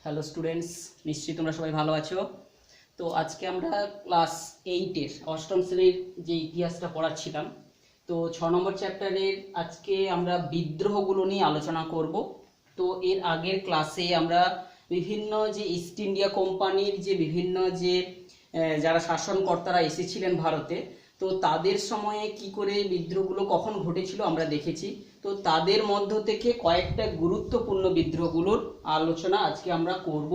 Hello students, নিশ্চয়ই তোমরা সবাই ভালো আছো। তো আজকে আমরা ক্লাস 8-এর অষ্টম শ্রেণীর যে ইতিহাসটা পড়াচ্ছিলাম, তো 6 নম্বর চ্যাপ্টারের আজকে আমরা বিদ্রোহগুলো নিয়ে আলোচনা করব। তো এর আগের ক্লাসে আমরা বিভিন্ন যে ইস্ট ইন্ডিয়া কোম্পানির যে বিভিন্ন যে যারা শাসনকর্তারা এসেছিলেন ভারতে, তো তাদের সময়ে কি করে বিদ্রোহগুলো কখন ঘটেছিল আমরা দেখেছি। তো তাদের মধ্য থেকে কয়েকটা গুরুত্বপূর্ণ বিদ্রোহগুলোর আলোচনা আজকে আমরা করব।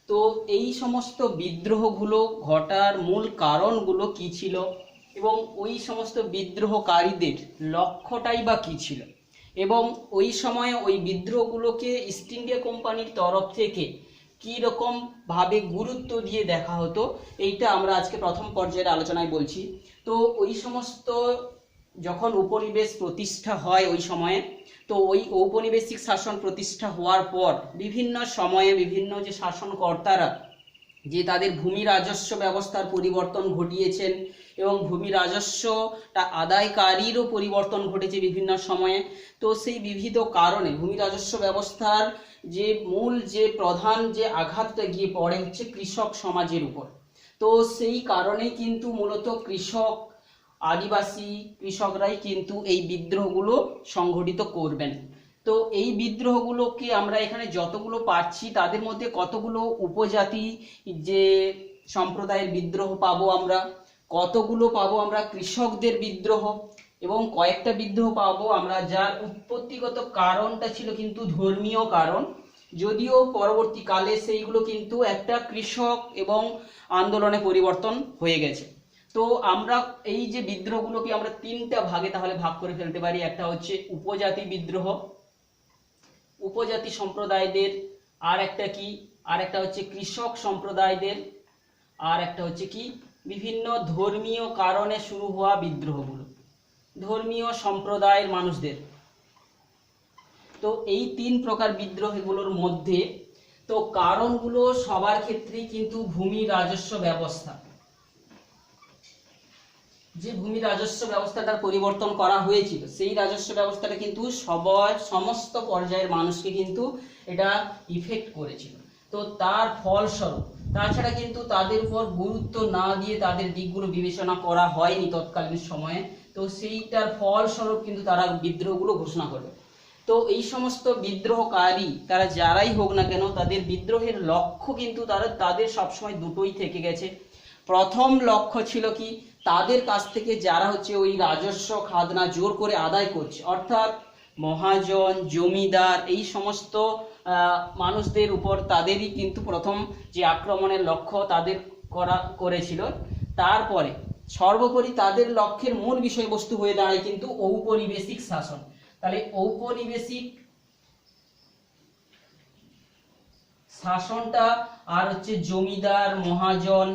তো এই সমস্ত বিদ্রোহগুলো ঘটার মূল কারণগুলো কি ছিল এবং ওই সমস্ত বিদ্রোহকারীদের লক্ষ্যটাই বা কী ছিল, এবং ওই সময়ে ওই বিদ্রোহগুলোকে ইস্ট ইন্ডিয়া কোম্পানির তরফ থেকে কী রকমভাবে গুরুত্ব দিয়ে দেখা হতো, এইটা আমরা আজকে প্রথম পর্যায়ের আলোচনায় বলছি। তো ওই সমস্ত যখন উপনিবেশ প্রতিষ্ঠা হয় ওই সময়ে, তো ওই ঔপনিবেশিক শাসন প্রতিষ্ঠা হওয়ার পর বিভিন্ন সময়ে বিভিন্ন যে শাসনকর্তারা যে তাদের ভূমি রাজস্ব ব্যবস্থার পরিবর্তন ঘটিয়েছেন এবং ভূমি রাজস্বটা আদায়কারীরও পরিবর্তন ঘটেছে বিভিন্ন সময়ে। তো সেই বিবিধ কারণে ভূমি রাজস্ব ব্যবস্থার যে মূল যে প্রধান যে আঘাতটা গিয়ে পড়ে হচ্ছে কৃষক সমাজের উপর। তো সেই কারণেই কিন্তু মূলত আদিবাসী কৃষকরাই কিন্তু এই বিদ্রোহগুলো সংগঠিত করবেন। তো এই বিদ্রোহগুলোকে আমরা এখানে যতগুলো পাচ্ছি তাদের মধ্যে কতগুলো উপজাতি যে সম্প্রদায়ের বিদ্রোহ পাবো আমরা, কতগুলো পাবো আমরা কৃষকদের বিদ্রোহ, এবং কয়েকটা বিদ্রোহ পাবো আমরা যার উৎপত্তিগত কারণটা ছিল কিন্তু ধর্মীয় কারণ, যদিও পরবর্তীকালে সেইগুলো কিন্তু একটা কৃষক এবং আন্দোলনে পরিবর্তন হয়ে গেছে। তো আমরা এই যে বিদ্রোহগুলোকে আমরা তিনটা ভাগে তাহলে ভাগ করে ফেলতে পারি। একটা হচ্ছে উপজাতি বিদ্রোহ, উপজাতি সম্প্রদায়দের, আর একটা হচ্ছে কৃষক সম্প্রদায়দের, আর একটা হচ্ছে কি বিভিন্ন ধর্মীয় কারণে শুরু হওয়া বিদ্রোহগুলো, ধর্মীয় সম্প্রদায়ের মানুষদের। তো এই তিন প্রকার বিদ্রোহগুলোর মধ্যে তো কারণগুলো সবার ক্ষেত্রেই কিন্তু ভূমি রাজস্ব ব্যবস্থা, যে ভূমি রাজস্ব ব্যবস্থাটার পরিবর্তন করা হয়েছিল সেই রাজস্ব ব্যবস্থাটা কিন্তু সমস্ত পর্যায়ের মানুষকে কিন্তু এটা ইফেক্ট করেছিল। তো তার ফলস্বরূপ তাছাড়া কিন্তু তাদের উপর গুরুত্ব না দিয়ে তাদের দিকগুলো বিবেচনা করা হয়নি তৎকালীন সময়ে। তো সেইটার ফলস্বরূপ কিন্তু তারা বিদ্রোহগুলো ঘোষণা করবে। তো এই সমস্ত বিদ্রোহকারী তারা যারাই হোক না কেন, তাদের বিদ্রোহের লক্ষ্য কিন্তু তাদের সবসময় দুটোই থেকে গেছে। প্রথম লক্ষ্য ছিল কি, তাদের কাছ থেকে যারা হচ্ছে ওই রাজস্ব খাজনা জোর করে আদায় করছে, অর্থাৎ মহাজন জমিদার এই সমস্ত মানুষদের উপর তাদেরই কিন্তু প্রথম যে আক্রমণের লক্ষ্য তাদের করেছিল। তারপরে সর্বোপরি তাদের লক্ষ্যের মূল বিষয়বস্তু হয়ে দাঁড়ায় কিন্তু ঔপনিবেশিক শাসন। তাহলে ঔপনিবেশিক শাসনটা আর হচ্ছে জমিদার মহাজন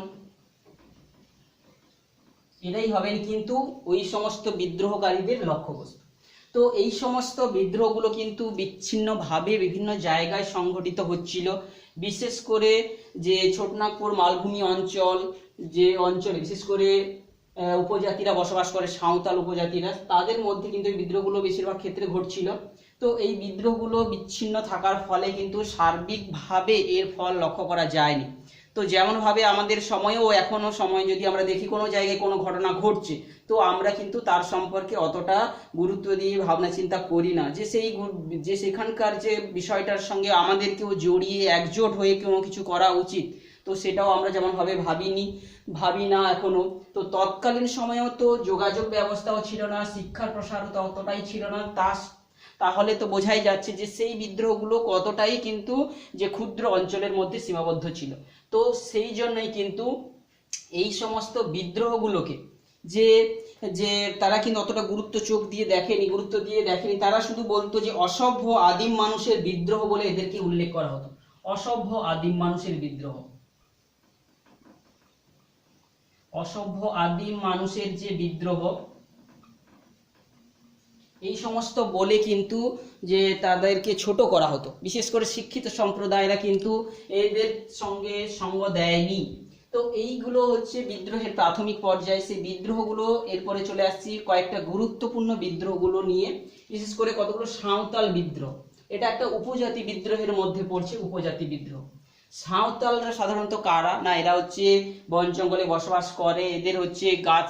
এটাই হবেন কিন্তু ওই সমস্ত বিদ্রোহকারীদের লক্ষ্যবস্তু। তো এই সমস্ত বিদ্রোহগুলো কিন্তু বিচ্ছিন্নভাবে বিভিন্ন জায়গায় সংঘটিত হচ্ছিল। বিশেষ করে যে ছোটনাগপুর মালভূমি অঞ্চল, যে অঞ্চলে বিশেষ করে উপজাতিরা বসবাস করে, সাঁওতাল উপজাতিরা, তাদের মধ্যে কিন্তু এই বিদ্রোহগুলো বেশিরভাগ ক্ষেত্রে ঘটছিল। তো এই বিদ্রোহগুলো বিচ্ছিন্ন থাকার ফলে কিন্তু সার্বিকভাবে এর ফল লক্ষ্য করা যায়নি। তো যেমনভাবে আমাদের সময়েও এখনো সময় যদি আমরা দেখি কোনো জায়গায় কোনো ঘটনা ঘটছে, তো আমরা কিন্তু তার সম্পর্কে অতটা গুরুত্ব দিয়ে ভাবনা চিন্তা করি না যে সেখানকার যে বিষয়টার সঙ্গে আমাদেরকেও জড়িয়ে একজোট হয়ে কোনো কিছু করা উচিত, তো সেটাও আমরা যেমনভাবে ভাবি না এখনো। তো তৎকালীন সময়েও তো যোগাযোগ ব্যবস্থাও ছিল না, শিক্ষার প্রসারও ততটাই ছিল না, তাহলে তো বোঝাই যাচ্ছে যে সেই বিদ্রোহগুলো কতটাই কিন্তু যে ক্ষুদ্র অঞ্চলের মধ্যে সীমাবদ্ধ ছিল। তো সেই জন্যই কিন্তু এই সমস্ত বিদ্রোহগুলোকে যে যে তারা কিন্তু অতটা গুরুত্ব দিয়ে দেখেনি, তারা শুধু বলতো যে অসভ্য আদিম মানুষের বিদ্রোহ বলে এদেরকে উল্লেখ করা হতো। অসভ্য আদিম মানুষের বিদ্রোহ, অসভ্য আদিম মানুষের যে বিদ্রোহ, এই সমস্ত বলে কিন্তু যে তাদেরকে ছোট করা হতো। বিশেষ করে শিক্ষিত সম্প্রদায়রা কিন্তু এদের সঙ্গে সঙ্গ দেয়নি। তো এইগুলো হচ্ছে বিদ্রোহের প্রাথমিক পর্যায়ে। সেই বিদ্রোহগুলো এরপরে চলে আসছি কয়েকটা গুরুত্বপূর্ণ বিদ্রোহগুলো নিয়ে, বিশেষ করে কতগুলো সাঁওতাল বিদ্রোহ। এটা একটা উপজাতি বিদ্রোহের মধ্যে পড়ছে, উপজাতি বিদ্রোহ। সাঁওতালরা সাধারণত কারা না, এরা হচ্ছে বন জঙ্গলে বসবাস করে, এদের হচ্ছে গাছ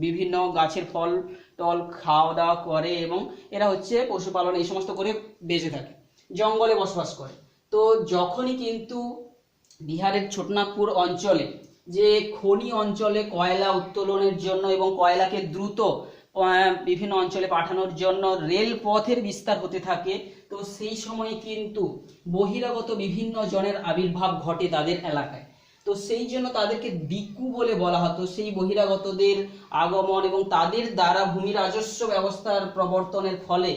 বিভিন্ন গাছের ফল টল খাওয়া দাওয়া করে এবং এরা হচ্ছে পশুপালন এই সমস্ত করে বেঁচে থাকে, জঙ্গলে বসবাস করে। তো যখনই কিন্তু বিহারের ছোটনাগপুর অঞ্চলে যে খনি অঞ্চলে কয়লা উত্তোলনের জন্য এবং কয়লাকে দ্রুত বিভিন্ন অঞ্চলে পাঠানোর জন্য রেলপথের বিস্তার হতে থাকে, তো সেই সময় কিন্তু বহিরাগত বিভিন্ন জনের আবির্ভাব ঘটে তাদের এলাকায়। তো সেই জন্য তাদেরকে দিকু বলে বলা হতো। সেই বহিরাগতদের আগমন এবং তাদের দ্বারা ভূমি রাজস্ব ব্যবস্থার প্রবর্তনের ফলে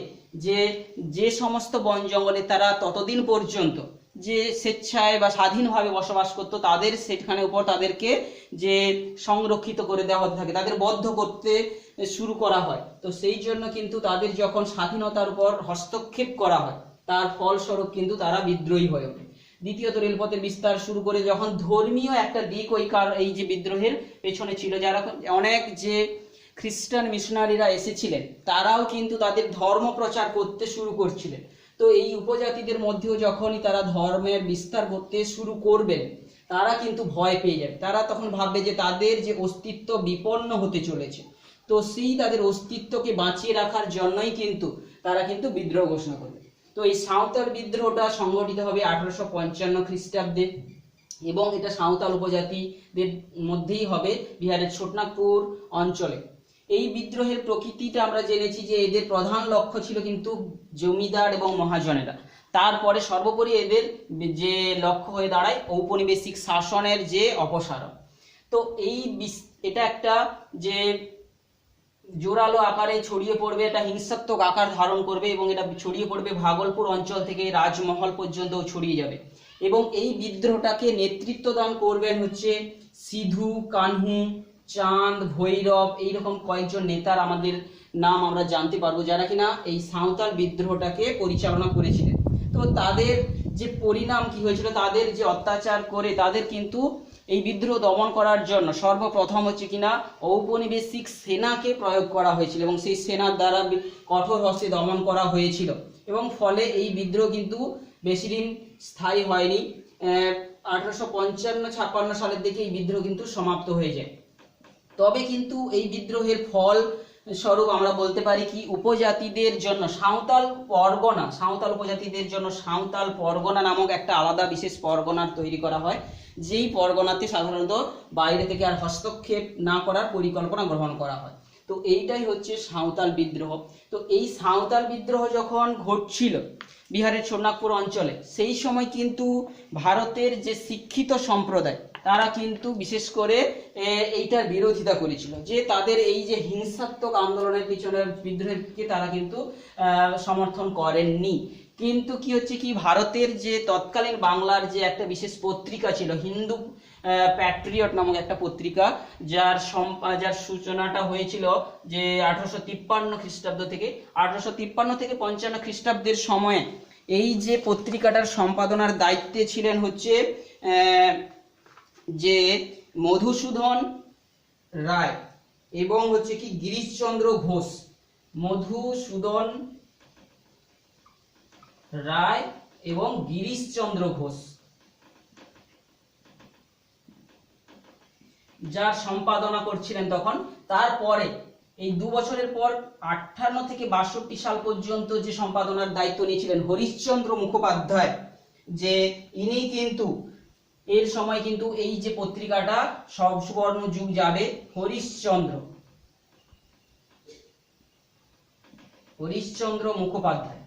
যে সমস্ত বন জঙ্গলে তারা ততদিন পর্যন্ত যে স্বেচ্ছায় বা স্বাধীনভাবে বসবাস করতো, তাদের সেখানে উপর তাদেরকে যে সংরক্ষিত করে দেওয়া হতে থাকে, তাদের বদ্ধ করতে শুরু করা হয়। তো সেই জন্য কিন্তু তাদের যখন স্বাধীনতার উপর হস্তক্ষেপ করা হয়, তার ফলস্বরূপ কিন্তু তারা বিদ্রোহী হয়ে ওঠে। দ্বিতীয়ত রেলপথের বিস্তার শুরু করে যখন ধর্মীয় একটা দিক এই যে বিদ্রোহের পেছনে ছিল, যারা অনেক যে খ্রিস্টান মিশনারিরা এসেছিলেন তারাও কিন্তু তাদের ধর্ম প্রচার করতে শুরু করছিলেন। তো এই উপজাতিদের মধ্যেও যখনই তারা ধর্মের বিস্তার করতে শুরু করবেন, তারা কিন্তু ভয় পেয়ে যাবে। তারা তখন ভাববে যে তাদের যে অস্তিত্ব বিপন্ন হতে চলেছে। তো সেই তাদের অস্তিত্বকে বাঁচিয়ে রাখার জন্যই কিন্তু তারা কিন্তু বিদ্রোহ ঘোষণা করবে। তো এই সাঁওতাল বিদ্রোহটা সংগঠিত হবে 1855 খ্রিস্টাব্দে এবং এটা সাঁওতাল উপজাতিদের মধ্যেই হবে বিহারের ছোটনাগপুর অঞ্চলে। এই বিদ্রোহের প্রকৃতিটা আমরা জেনেছি যে এদের প্রধান লক্ষ্য ছিল কিন্তু জমিদার এবং মহাজনেরা। তারপরে সর্বোপরি এদের যে লক্ষ্য হয়ে দাঁড়ায় ঔপনিবেশিক শাসনের যে অপসারণ। তো এটা একটা যে জোরালো আকারে ছড়িয়ে পড়বে, এটা হিংসাত্মক আকার ধারণ করবে এবং এটা ছড়িয়ে পড়বে ভাগলপুর অঞ্চল থেকে রাজমহল পর্যন্ত ছড়িয়ে যাবে। এবং এই বিদ্রোহটাকে নেতৃত্ব দান করবেন হচ্ছে সিধু, কানহু, চাঁদ, ভৈরব, এইরকম কয়েকজন নেতার আমাদের নাম আমরা জানতে পারবো, যারা কিনা এই সাঁওতাল বিদ্রোহটাকে পরিচালনা করেছিলেন। তো তাদের যে পরিণাম কি হয়েছিল, তাদের যে অত্যাচার করে তাদের কিন্তু এই বিদ্রোহ দমন করার জন্য সর্বপ্রথম হচ্ছে কিনা ঔপনিবেশিক সেনাকে প্রয়োগ করা হয়েছিল এবং সেই সেনার দ্বারা কঠোর হস্তে দমন করা হয়েছিল এবং ফলে এই বিদ্রোহ কিন্তু বেশি দিন স্থায়ী হয়নি। 1855-56 সালের দিকে এই বিদ্রোহ কিন্তু সমাপ্ত হয়ে যায়। তবে কিন্তু এই বিদ্রোহের ফল স্বরূপ আমরা বলতে পারি কি, উপজাতিদের জন্য সাঁওতাল উপজাতিদের জন্য সাঁওতাল পরগনা নামক একটা আলাদা বিশেষ পরগনার তৈরি করা হয়, যেই পরগনাতে সাধারণত বাইরে থেকে আর হস্তক্ষেপ না করার পরিকল্পনা গ্রহণ করা হয়। তো এইটাই হচ্ছে সাঁওতাল বিদ্রোহ। তো এই সাঁওতাল বিদ্রোহ যখন ঘটছিল বিহারের ছোটনাগপুর অঞ্চলে, সেই সময় কিন্তু ভারতের যে শিক্ষিত সম্প্রদায় তারা কিন্তু বিশেষ করে এইটার বিরোধিতা করেছিল, যে তাদের এই যে হিংসাত্মক আন্দোলনের পিছনে বিদ্রোহকে তারা কিন্তু সমর্থন করেননি। কিন্তু কি হচ্ছে কি, ভারতের যে তৎকালীন বাংলার যে একটা বিশেষ পত্রিকা ছিল হিন্দু প্যাট্রিয়ট নামক একটা পত্রিকা, যার সূচনাটা হয়েছিল যে 1853 খ্রিস্টাব্দ থেকে 1853 থেকে 55 খ্রিস্টাব্দের সময়ে। এই যে পত্রিকাটার সম্পাদনার দায়িত্বে ছিলেন হচ্ছে যে মধুসূদন রায় এবং হচ্ছে কি গিরিশচন্দ্র ঘোষ। মধুসূদন রায় এবং গিরিশচন্দ্র ঘোষ যার সম্পাদনা করছিলেন তখন। তারপরে এই 2 বছরের পর 58 থেকে 62 সাল পর্যন্ত যে সম্পাদনার দায়িত্ব নিয়েছিলেন হরিশ্চন্দ্র মুখোপাধ্যায়, যে ইনি কিন্তু এর সময় কিন্তু এই যে পত্রিকাটা সব সুবর্ণ যুগ যাবে হরিশ্চন্দ্র মুখোপাধ্যায়।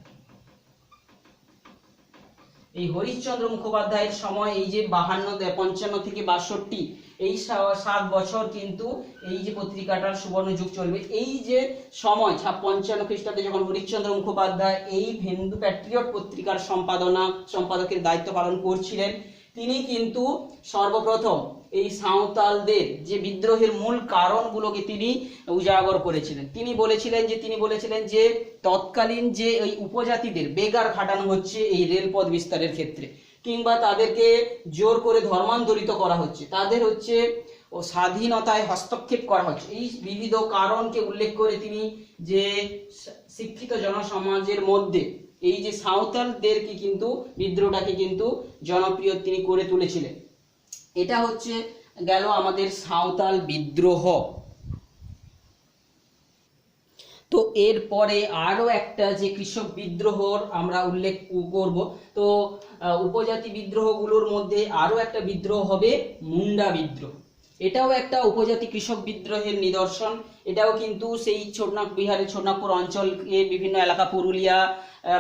এই হরিশ্চন্দ্র মুখোপাধ্যায়ের সময় এই যে 55 থেকে 62 এই 7 বছর কিন্তু এই যে পত্রিকাটার সুবর্ণ যুগ চলবে। এই যে সময় 55 খ্রিস্টাব্দে যখন হরিশ্চন্দ্র মুখোপাধ্যায় এই হিন্দু প্যাট্রিয়ট পত্রিকার সম্পাদকের দায়িত্ব পালন করছিলেন, তিনি কিন্তু সর্বপ্রথম এই সাঁওতালদের যে বিদ্রোহের মূল কারণগুলোকে তিনি উজাগর করেছিলেন। তিনি বলেছিলেন যে তৎকালীন যে এই উপজাতিদের বেগার খাটানো হচ্ছে এই রেলপথ বিস্তারের ক্ষেত্রে, কিংবা তাদেরকে জোর করে ধর্মান্তরিত করা হচ্ছে, তাদের হচ্ছে স্বাধীনতায় হস্তক্ষেপ করা হচ্ছে, এই বিবিধ কারণকে উল্লেখ করে তিনি যে শিক্ষিত জনসমাজের মধ্যে এই যে সাঁওতালদেরকে কিন্তু বিদ্রোহটাকে কিন্তু জনপ্রিয় তিনি করে তুলেছিলেন। এটা হচ্ছে গেল আমাদের সাঁওতাল বিদ্রোহ। তো এরপরে আরো একটা যে কৃষক বিদ্রোহর আমরা উল্লেখ করব। তো উপজাতি বিদ্রোহগুলোর মধ্যে আরো একটা বিদ্রোহ হবে মুন্ডা বিদ্রোহ। এটাও একটা উপজাতি কৃষক বিদ্রোহের নিদর্শন। এটাও কিন্তু সেই বিহারের ছোটনাগপুর অঞ্চলের বিভিন্ন এলাকা, পুরুলিয়া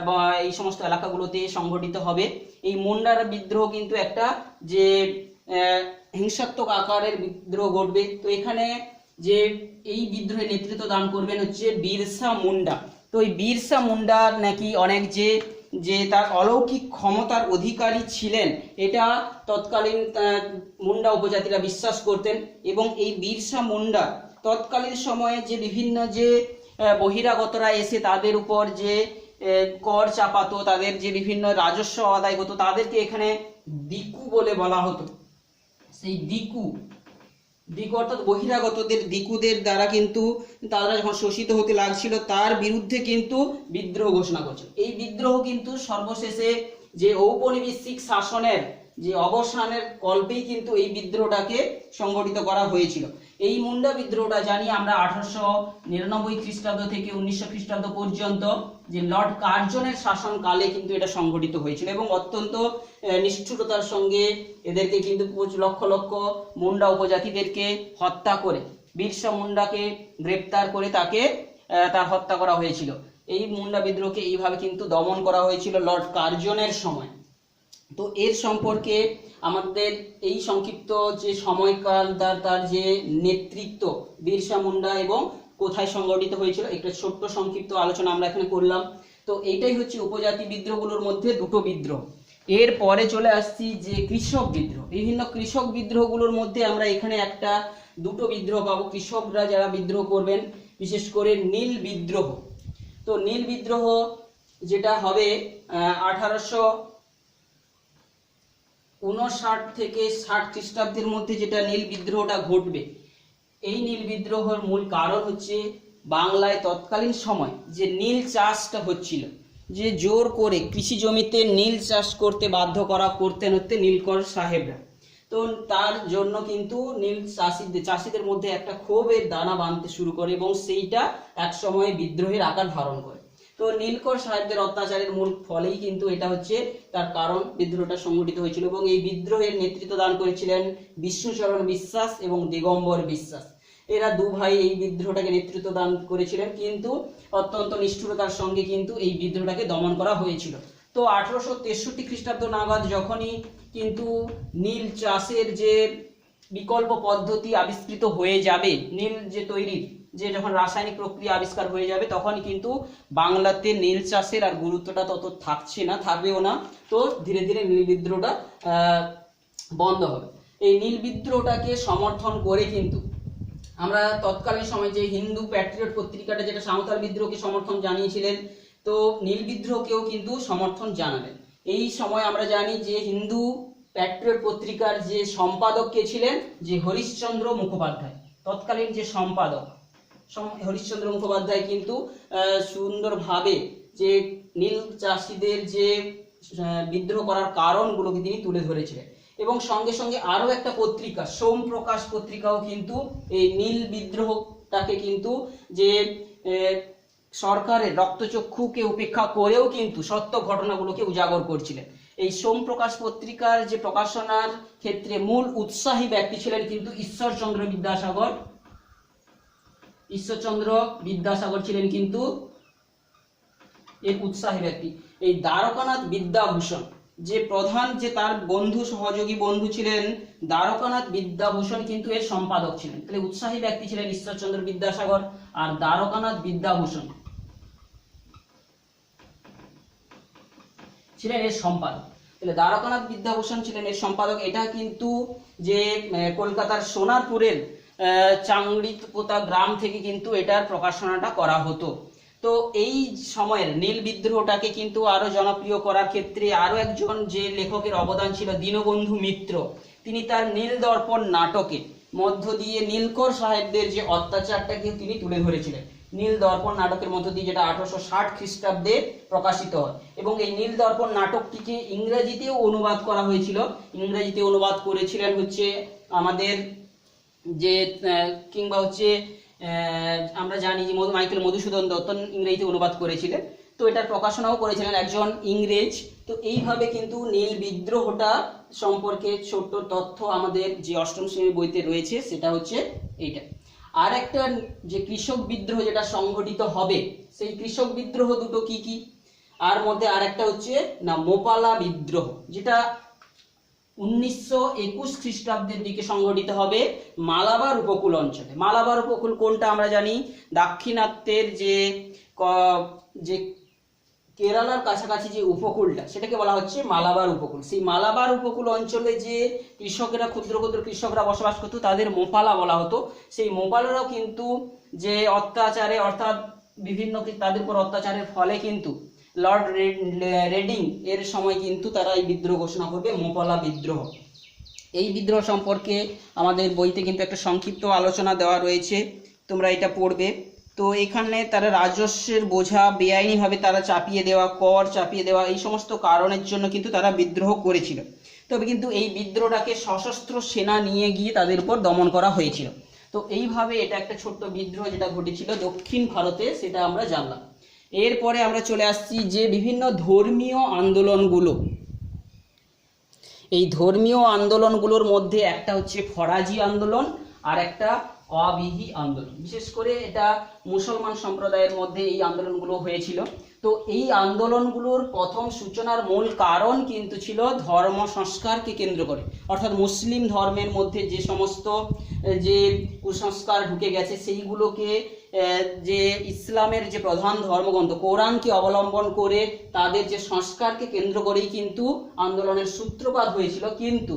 বা এই সমস্ত এলাকাগুলোতে সংঘটিত হবে। এই মুন্ডার বিদ্রোহ কিন্তু একটা যে হিংসাত্মক আকারের বিদ্রোহ ঘটবে। তো এখানে যে এই বিদ্রোহে নেতৃত্ব দান করবেন হচ্ছে বিরসা মুন্ডা। তো এই বিরসা মুন্ডা নাকি অনেক যে তার অলৌকিক ক্ষমতার অধিকারী ছিলেন, এটা তৎকালীন মুন্ডা উপজাতিরা বিশ্বাস করতেন। এবং এই বিরসা মুন্ডা তৎকালীন সময়ে যে বিভিন্ন যে বহিরাগতরা এসে তাদের উপর যে কর চাপাতো, তাদের যে বিভিন্ন রাজস্ব আদায় হতো, তাদেরকে এখানে দিকু বলে বলা হতো। সেই দিকু অর্থাৎ বহিরাগতদের দিকুদের দ্বারা কিন্তু তারা যখন শোষিত হতে লাগছিল, তার বিরুদ্ধে কিন্তু বিদ্রোহ ঘোষণা করছিল। এই বিদ্রোহ কিন্তু সর্বশেষে যে ঔপনিবেশিক শাসনের যে অবসানের কল্পেই কিন্তু এই বিদ্রোহটাকে সংগঠিত করা হয়েছিল। এই মুন্ডা বিদ্রোহটা জানি আমরা 1899 খ্রিস্টাব্দ থেকে 1900 খ্রিস্টাব্দ পর্যন্ত যে লর্ড কার্জনের শাসনকালে কিন্তু এটা সংগঠিত হয়েছিল এবং অত্যন্ত নিষ্ঠুরতার সঙ্গে এদেরকে কিন্তু লক্ষ লক্ষ মুন্ডা উপজাতিদেরকে হত্যা করে, বিরসা মুন্ডাকে গ্রেপ্তার করে তাকে তার হত্যা করা হয়েছিল। এই মুন্ডা বিদ্রোহকে এইভাবে কিন্তু দমন করা হয়েছিল লর্ড কার্জনের সময়। তো এর সম্পর্কে আমাদের এই সংক্ষিপ্ত যে সময়কাল, তার যে নেতৃত্ব বিরসা মুন্ডা এবং কোথায় সংগঠিত হয়েছিল, একটা ছোট্ট সংক্ষিপ্ত আলোচনা আমরা এখানে করলাম। তো এইটাই হচ্ছে উপজাতি বিদ্রোহগুলোর মধ্যে দুটো বিদ্রোহ। এরপরে চলে আসছি যে কৃষক বিদ্রোহ। বিভিন্ন কৃষক বিদ্রোহগুলোর মধ্যে আমরা এখানে দুটো বিদ্রোহ পাবো। কৃষকরা যারা বিদ্রোহ করবেন, বিশেষ করে নীল বিদ্রোহ। তো নীল বিদ্রোহ যেটা হবে 1859 থেকে 60 খ্রিস্টাব্দের মধ্যে যেটা নীল বিদ্রোহটা ঘটবে। এই নীল বিদ্রোহের মূল কারণ হচ্ছে বাংলায় তৎকালীন সময় যে নীল চাষটা হচ্ছিল, যে জোর করে কৃষি জমিতে নীল চাষ করতে বাধ্য করতেন হচ্ছে নীলকর সাহেবরা। তো তার জন্য কিন্তু নীল চাষিদের মধ্যে একটা ক্ষোভের দানা বাঁধতে শুরু করে এবং সেইটা এক সময় বিদ্রোহের আকার ধারণ করে। তো নীলকর সাহেবদের অত্যাচারের মূল ফলেই কিন্তু এটা হচ্ছে তার কারণ বিদ্রোহটা সংগঠিত হয়েছিল। এবং এই বিদ্রোহের নেতৃত্ব দান করেছিলেন বিষ্ণুচরণ বিশ্বাস এবং দিগম্বর বিশ্বাস। এরা দু ভাই এই বিদ্রোহটাকে নেতৃত্ব দান করেছিলেন, কিন্তু অত্যন্ত নিষ্ঠুরতার সঙ্গে কিন্তু এই বিদ্রোহটাকে দমন করা হয়েছিল। তো 1863 খ্রিস্টাব্দ নাগাদ যখনই কিন্তু নীল চাষের যে বিকল্প পদ্ধতি আবিষ্কৃত হয়ে যাবে, নীল যে তৈরির যে যখন রাসায়নিক প্রক্রিয়া আবিষ্কার হয়ে যাবে, তখন কিন্তু বাংলাতে নীল চাষের আর গুরুত্বটা তত থাকবেও না। তো ধীরে ধীরে নীল বিদ্রোহটা বন্ধ হবে। এই নীল বিদ্রোহটাকে সমর্থন করে কিন্তু আমরা তৎকালীন সময় যে হিন্দু প্যাট্রিয়ট পত্রিকাটা যেটা সাঁওতাল বিদ্রোহকে সমর্থন জানিয়েছিলেন, তো নীল বিদ্রোহকেও কিন্তু সমর্থন জানালেন। এই সময় আমরা জানি যে হিন্দু প্যাট্রিয়ট পত্রিকার যে সম্পাদক কে ছিলেন, যে হরিশ্চন্দ্র মুখোপাধ্যায়। তৎকালীন যে সম্পাদক হরিশ্চন্দ্র মুখোপাধ্যায় কিন্তু সুন্দরভাবে যে নীল চাষিদের যে বিদ্রোহ করার কারণগুলোকে তিনি তুলে ধরেছিলেন। এবং সঙ্গে সঙ্গে আরো একটা পত্রিকা সোমপ্রকাশ পত্রিকাও কিন্তু এই নীল বিদ্রোহটাকে কিন্তু যে সরকারের রক্তচক্ষুকে উপেক্ষা করেও কিন্তু সত্য ঘটনাগুলোকে উজাগর করছিলেন। এই সোমপ্রকাশ পত্রিকার যে প্রকাশনার ক্ষেত্রে মূল উৎসাহী ব্যক্তি ছিলেন কিন্তু ঈশ্বরচন্দ্র বিদ্যাসাগর ছিলেন কিন্তু এর উৎসাহী ব্যক্তি। এই দ্বারকানাথ বিদ্যাভূষণ যে প্রধান যে তার বন্ধু সহযোগী বন্ধু ছিলেন দ্বারকানাথ বিদ্যাভূষণ কিন্তু এর সম্পাদক ছিলেন। তাহলে উৎসাহী ব্যক্তি ছিলেন ঈশ্বরচন্দ্র বিদ্যাসাগর আর দ্বারকানাথ বিদ্যাভূষণ ছিলেন এর সম্পাদক। তাহলে দ্বারকানাথ বিদ্যাভূষণ ছিলেন এর সম্পাদক। এটা কিন্তু যে কলকাতার সোনারপুরের চাংড়িপোতা গ্রাম থেকে কিন্তু এটার প্রকাশনাটা করা হতো। তো এই সময়ের নীল বিদ্রোহটাকে কিন্তু আরো জনপ্রিয় করার ক্ষেত্রে আরো একজন যে লেখকের অবদান ছিল দীনবন্ধু মিত্র। তিনি তার নীল দর্পণ নাটকে মধ্য দিয়ে নীলকর সাহেবদের যে অত্যাচারটাকে তিনি তুলে ধরেছিলেন। নীল দর্পণ নাটকের মধ্য দিয়ে, যেটা 1860 খ্রিস্টাব্দে প্রকাশিত হয়। এবং এই নীল দর্পণ নাটকটিকে ইংরেজিতেও অনুবাদ করা হয়েছিল। ইংরেজিতে অনুবাদ করেছিলেন হচ্ছে আমাদের যে কিংবা হচ্ছে আমরা জানি যে মাইকেল মধুসূদন দত্ত ইংরেজিতে অনুবাদ করেছিলেন। তো এটার প্রকাশনাও করেছিলেন একজন ইংরেজ। তো এইভাবে কিন্তু নীল বিদ্রোহটা সম্পর্কে ছোট্ট তথ্য আমাদের যে অষ্টম শ্রেণীর বইতে রয়েছে, সেটা হচ্ছে এইটা। আর একটা যে কৃষক বিদ্রোহ যেটা সংঘটিত হবে, সেই কৃষক বিদ্রোহ দুটো কি কি, আর মধ্যে আর একটা হচ্ছে না মোপালা বিদ্রোহ, যেটা 1921 খ্রিস্টাব্দের দিকে সংঘটিত হবে মালাবার উপকূল অঞ্চলে। মালাবার উপকূল কোনটা আমরা জানি, দাক্ষিণাত্যের যে কেরালার কাছাকাছি যে উপকূলটা, সেটাকে বলা হচ্ছে মালাবার উপকূল। সেই মালাবার উপকূল অঞ্চলে যে কৃষকেরা, ক্ষুদ্র ক্ষুদ্র কৃষকরা বসবাস করতো, তাদের মোপালা বলা হতো। সেই মোপালারাও কিন্তু যে অত্যাচারে, অর্থাৎ বিভিন্ন তাদের উপর অত্যাচারের ফলে কিন্তু লর্ড রেডিং এর সময় কিন্তু তারা এই বিদ্রোহ ঘোষণা করবে, মোপালা বিদ্রোহ। এই বিদ্রোহ সম্পর্কে আমাদের বইতে কিন্তু একটা সংক্ষিপ্ত আলোচনা দেওয়া রয়েছে, তোমরা এটা পড়বে। তো এখানে তারা রাজস্বের বোঝা বেআইনিভাবে তারা চাপিয়ে দেওয়া, কর চাপিয়ে দেওয়া, এই সমস্ত কারণের জন্য কিন্তু তারা বিদ্রোহ করেছিল। তবে কিন্তু এই বিদ্রোহটাকে সশস্ত্র সেনা নিয়ে গিয়ে তাদের উপর দমন করা হয়েছিল। তো এইভাবে এটা একটা ছোট্ট বিদ্রোহ যেটা ঘটেছিল দক্ষিণ ভারতে, সেটা আমরা জানলাম। এরপরে আমরা চলে আসছি যে বিভিন্ন ধর্মীয় আন্দোলনগুলো। এই ধর্মীয় আন্দোলনগুলোর মধ্যে একটা হচ্ছে ফরাজি আন্দোলন, আর একটা অবিহি আন্দোলন। বিশেষ করে এটা মুসলমান সম্প্রদায়ের মধ্যে এই আন্দোলনগুলো হয়েছিল। তো এই আন্দোলনগুলোর প্রথম সূচনার মূল কারণ কিন্তু ছিল ধর্ম সংস্কারকে কেন্দ্র করে, অর্থাৎ মুসলিম ধর্মের মধ্যে যে সমস্ত যে কুসংস্কার ঢুকে গেছে, সেইগুলোকে যে ইসলামের যে প্রধান ধর্মগ্রন্থ কোরআনকে অবলম্বন করে তাদের যে সংস্কারকে কেন্দ্র করেই কিন্তু আন্দোলনের সূত্রপাত হয়েছিল। কিন্তু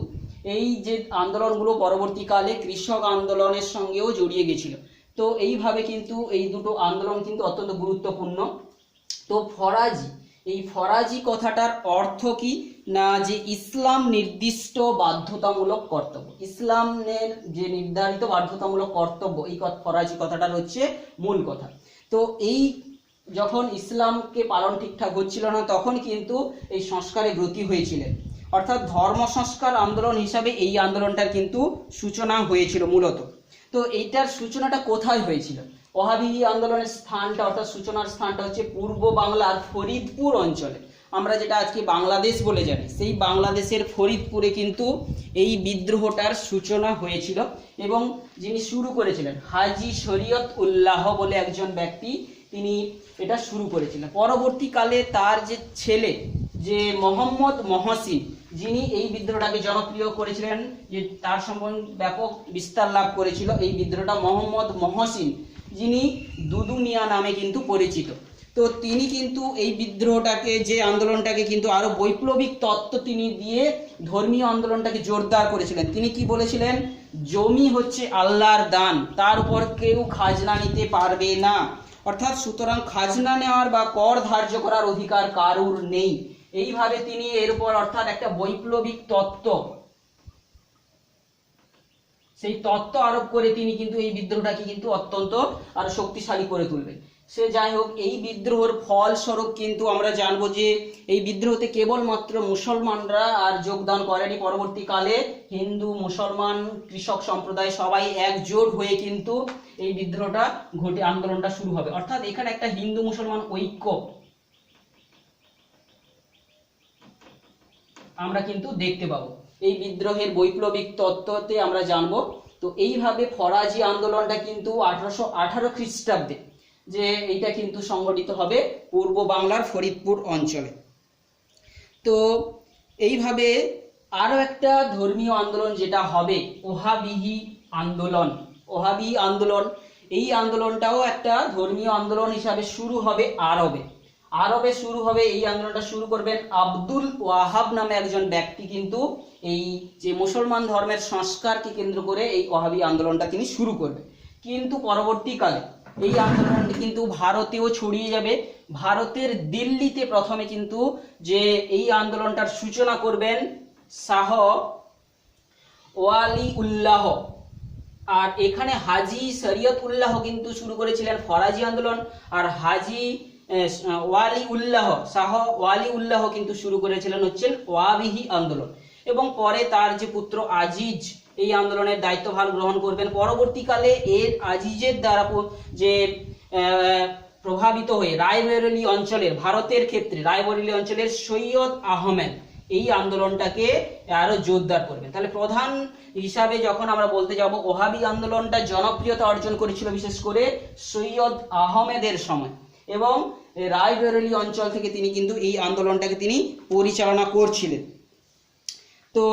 এই যে আন্দোলনগুলো পরবর্তীকালে কৃষক আন্দোলনের সঙ্গেও জড়িয়ে গেছিল। তো এইভাবে কিন্তু এই দুটো আন্দোলন কিন্তু অত্যন্ত গুরুত্বপূর্ণ। তো ফরাজি, এই ফরাজি কথাটার অর্থ কি না, যে ইসলাম নির্দিষ্ট বাধ্যতামূলক কর্তব্য, ইসলামের যে নির্ধারিত বাধ্যতামূলক কর্তব্য, এই ফরাজি কথাটার হচ্ছে মূল কথা। তো এই যখন ইসলামকে পালন ঠিকঠাক হচ্ছিল না, তখন কিন্তু এই সংস্কারে ব্রতী হয়েছিলেন, অর্থাৎ ধর্ম সংস্কার আন্দোলন হিসাবে এই আন্দোলনটার কিন্তু সূচনা হয়েছিল মূলত। তো এইটার সূচনাটা কোথায় হয়েছিল? ওহাবি আন্দোলনের স্থানটা, অর্থাৎ সূচনার স্থানটা হচ্ছে পূর্ব বাংলার ফরিদপুর অঞ্চলে, আমরা যেটা আজকে বাংলাদেশ বলে জানি, সেই বাংলাদেশের ফরিদপুরে কিন্তু এই বিদ্রোহটার সূচনা হয়েছিল। এবং যিনি শুরু করেছিলেন হাজি শরীয়ত উল্লাহ বলে একজন ব্যক্তি, তিনি এটা শুরু করেছিলেন। পরবর্তীকালে তার যে ছেলে যে মোহাম্মদ মহসিন, যিনি এই বিদ্রোহটাকে জনপ্রিয় করেছিলেন, যে তার সম্বন্ধে ব্যাপক বিস্তার লাভ করেছিল এই বিদ্রোহটা, মোহাম্মদ মহসিন, যিনি দুদু মিয়া নামে কিন্তু পরিচিত। তো তিনি কিন্তু এই বিদ্রোহটাকে, যে আন্দোলনটাকে কিন্তু আরো বৈপ্লবিক তত্ত্ব তিনি দিয়ে ধর্মীয় আন্দোলনটাকে জোরদার করেছিলেন। তিনি কি বলেছিলেন, জমি হচ্ছে আল্লাহর দান, তার উপর কেউ খাজনা নিতে পারবে না, অর্থাৎ সুতরাং খাজনা নেওয়ার বা কর ধার্য করার অধিকার কারুর নেই। এইভাবে তিনি এর উপর, অর্থাৎ একটা বৈপ্লবিক তত্ত্ব, সেই তত্ত্ব আরোপ করে তিনি কিন্তু এই বিদ্রোহটাকে কিন্তু অত্যন্ত আরো শক্তিশালী করে তুলবেন। সে যাই হোক, এই বিদ্রোহের ফলস্বরূপ কিন্তু আমরা জানবো যে এই বিদ্রোহতে কেবলমাত্র মুসলমানরা আর যোগদান করেনি। পরবর্তীকালে হিন্দু, মুসলমান, কৃষক সম্প্রদায় সবাই একজোট হয়ে কিন্তু এই বিদ্রোহটা ঘটে, আন্দোলনটা শুরু হবে। অর্থাৎ এখানে একটা হিন্দু মুসলমান ঐক্য আমরা কিন্তু দেখতে পাবো। এই বিদ্রোহের বৈপ্লবিক তত্ত্বতে আমরা জানবো। তো এইভাবে ফরাজি আন্দোলনটা কিন্তু 1818 খ্রিস্টাব্দে যে এইটা কিন্তু সংগঠিত হবে পূর্ব বাংলার ফরিদপুর অঞ্চলে। তো এইভাবে আরো একটা ধর্মীয় আন্দোলন যেটা হবে ওহাবিহি আন্দোলন। ওহাবি আন্দোলন, এই আন্দোলনটাও একটা ধর্মীয় আন্দোলন হিসাবে শুরু হবে আরবে শুরু হবে। এই আন্দোলনটা শুরু করবেন আব্দুল ওয়াহাব নামে একজন ব্যক্তি, কিন্তু এই যে মুসলমান ধর্মের সংস্কারকে কেন্দ্র করে এই ওহাবি আন্দোলনটা তিনি শুরু করবেন। কিন্তু পরবর্তীকালে এই আন্দোলনটি কিন্তু ভারতেও ছড়িয়ে যাবে। ভারতের দিল্লিতে প্রথমে কিন্তু যে এই আন্দোলনটার সূচনা করবেন শাহ ওয়ালি উল্লাহ, আর এখানে হাজি শরীয়ত উল্লাহ কিন্তু শুরু করেছিলেন ফরাজি আন্দোলন, আর হাজি ওয়ালি উল্লাহ শাহ ওয়ালি উল্লাহ কিন্তু শুরু করেছিলেন হচ্ছেন ওয়াবিহি আন্দোলন। এবং পরে তার যে পুত্র আজিজ এই আন্দোলনের দায়িত্বভার গ্রহণ করবেন। পরবর্তীকালে এর আজিজের দ্বারা যে প্রভাবিত হয়ে রায়বরেলি অঞ্চলের, ভারতের ক্ষেত্রে রায়বরেলি অঞ্চলের সৈয়দ আহমেদ এই আন্দোলনটাকে আরো জোরদার করবেন। তাহলে প্রধান হিসাবে যখন আমরা বলতে যাব, ওহাবি আন্দোলনটা জনপ্রিয়তা অর্জন করেছিল বিশেষ করে সৈয়দ আহমেদের সময়, এবং রায়বরেলি অঞ্চল থেকে তিনি কিন্তু এই আন্দোলনটাকে তিনি পরিচালনা করছিলেন। তো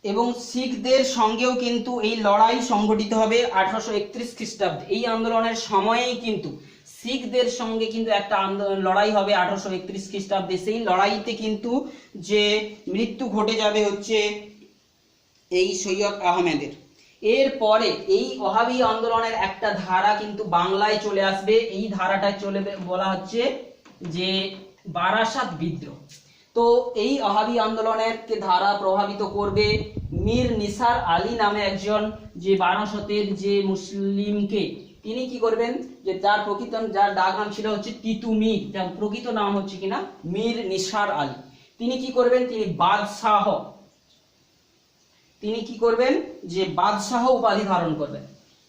এবং শিখদের সঙ্গেও কিন্তু এই লড়াই সংগঠিত হবে 1831 খ্রিস্টাব্দে। এই আন্দোলনের সময়েই কিন্তু শিখদের সঙ্গে কিন্তু একটা লড়াই হবে 1831 খ্রিস্টাব্দে। সেই লড়াইতে কিন্তু যে মৃত্যু ঘটে যাবে হচ্ছে এই সৈয়দ আহমেদের। এরপরে এই ওহাবি আন্দোলনের একটা ধারা কিন্তু বাংলায় চলে আসবে। এই ধারাটা চলে বলা হচ্ছে যে বারাসাত বিদ্রোহ। তো এই ওহাবি আন্দোলনের ধারা প্রভাবিত করবে মীর নিসার আলী নামে একজন, যে বারাসতের যে মুসলিমকে, তিনি কি করবেন যে যার ডাক নাম ছিল হচ্ছে তিতুমির, যার প্রকৃত নাম হচ্ছে কিনা মীর নিসার আলী। তিনি কি করবেন, তিনি কি করবেন যে বাদশাহ উপাধি ধারণ করবেন,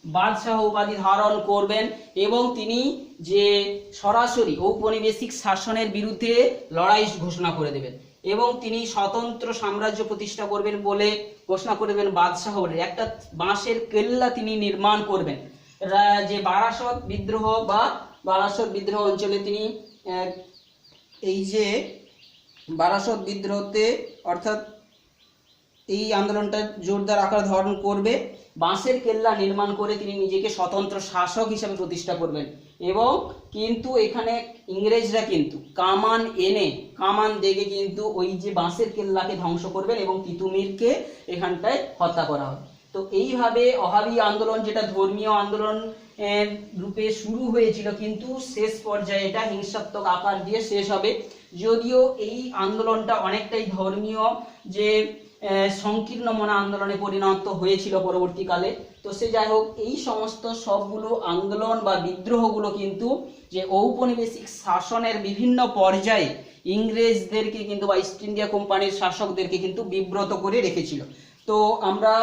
বাদশাহ উপাধি ধারণ করবেন। এবং তিনি যে সরাসরি ঔপনিবেশিক শাসনের বিরুদ্ধে লড়াই ঘোষণা করে দেবেন, এবং তিনি স্বতন্ত্র সাম্রাজ্য প্রতিষ্ঠা করবেন বলে ঘোষণা করে দেবেন। বাদশাহ বলে একটা বাঁশের কেল্লা তিনি নির্মাণ করবেন। যে বারাসত বিদ্রোহ বা বারাসত বিদ্রোহ অঞ্চলে তিনি এই যে বারাসত বিদ্রোহতে অর্থাৎ এই আন্দোলনটা জোরদার আকার ধারণ করবে। বাঁশের কেল্লা নির্মাণ করে তিনি নিজেকে স্বতন্ত্র শাসক হিসেবে প্রতিষ্ঠা করবেন। এবং কিন্তু এখানে ইংরেজরা কিন্তু কামান দেখে কিন্তু ওই যে বাঁশের কেল্লাকে ধ্বংস করবেন এবং তিতুমিরকে এখানটায় হত্যা করা হবে। তো এইভাবে ওহাবি আন্দোলন, যেটা ধর্মীয় আন্দোলন রূপে শুরু হয়েছিল, কিন্তু শেষ পর্যায়ে এটা হিংসাত্মক আকার দিয়ে শেষ হবে। যদিও এই আন্দোলনটা অনেকটাই ধর্মীয় যে সংকীর্ণ মনা আন্দোলনে পরিণত হয়েছিল পরবর্তীকালে। তো সে যাই হোক, এই সমস্ত সবগুলো আন্দোলন বা বিদ্রোহগুলো কিন্তু যে ঔপনিবেশিক শাসনের বিভিন্ন পর্যায়ে ইংরেজদেরকে কিন্তু বা ইস্ট ইন্ডিয়া কোম্পানির শাসকদেরকে কিন্তু বিব্রত করে রেখেছিল। তো আমরা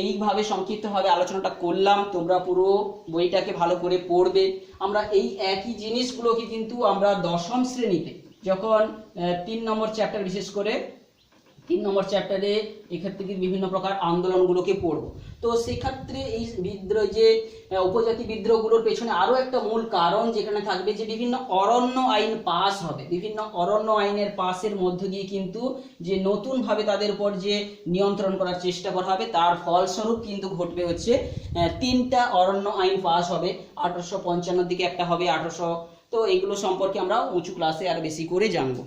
এইভাবে সংক্ষিপ্তভাবে আলোচনাটা করলাম, তোমরা পুরো বইটাকে ভালো করে পড়বে। আমরা এই একই জিনিসগুলোকে কিন্তু আমরা দশম শ্রেণীতে যখন 3 নম্বর চ্যাপ্টার, বিশেষ করে 3 নম্বর চ্যাপ্টারে এক্ষেত্রে বিভিন্ন প্রকার আন্দোলনগুলোকে পড়ব। তো সেক্ষেত্রে এই বিদ্রোহ, যে উপজাতি বিদ্রোহগুলোর পেছনে আরো একটা মূল কারণ যেখানে থাকবে, যে বিভিন্ন অরণ্য আইন পাস হবে। বিভিন্ন অরণ্য আইনের পাসের মধ্য দিয়ে কিন্তু যে নতুনভাবে তাদের উপর যে নিয়ন্ত্রণ করার চেষ্টা করা হবে, তার ফলস্বরূপ কিন্তু ঘটবে হচ্ছে 3টা অরণ্য আইন পাস হবে। 1855 দিকে একটা হবে, 1800। তো এইগুলো সম্পর্কে আমরা উঁচু ক্লাসে আর বেশি করে জানবো।